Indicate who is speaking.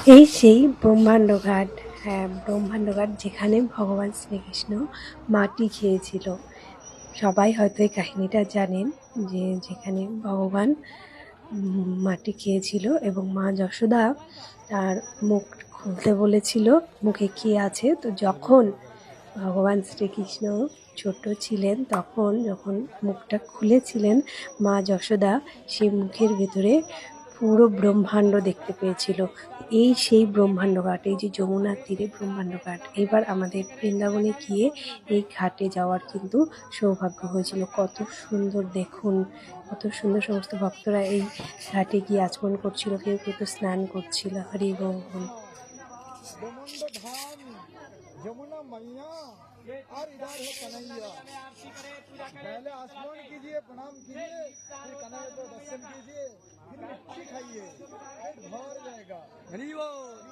Speaker 1: এই সেই ব্রহ্মাণ্ড ঘাট। হ্যাঁ, ব্রহ্মাণ্ড ঘাট যেখানে ভগবান শ্রীকৃষ্ণ মাটি খেয়েছিল। সবাই হয়তো এই কাহিনীটা জানেন যে যেখানে ভগবান মাটি খেয়েছিল এবং মা যশোদা তার মুখ খুলতে বলেছিল মুখে কি আছে। তো যখন ভগবান শ্রীকৃষ্ণ ছোট ছিলেন তখন যখন মুখটা খুলেছিলেন মা যশোদা, সেই মুখের ভেতরে পুরো ব্রহ্মাণ্ড দেখতে পেয়েছিল। এই সেই ব্রহ্মাণ্ড ঘাট, এই যে যমুনার তীরে ব্রহ্মাণ্ড ঘাট। এবার আমাদের বৃন্দাবনে গিয়ে এই ঘাটে যাওয়ার কিন্তু সৌভাগ্য হয়েছিল। কত সুন্দর দেখুন, কত সুন্দর সমস্ত ভক্তরা এই ঘাটে গিয়ে আচমন করছিল, কেউ কেউ তো স্নান করছিল। হরি বল।
Speaker 2: गोमंड धाम यमुना मैया और इधर है कन्हैया। पहले आसमान कीजिए, प्रणाम कीजिए, फिर कन्हैया को दर्शन कीजिए, फिर मिट्टी खाइए, पेट भर जाएगा। हरि बोल।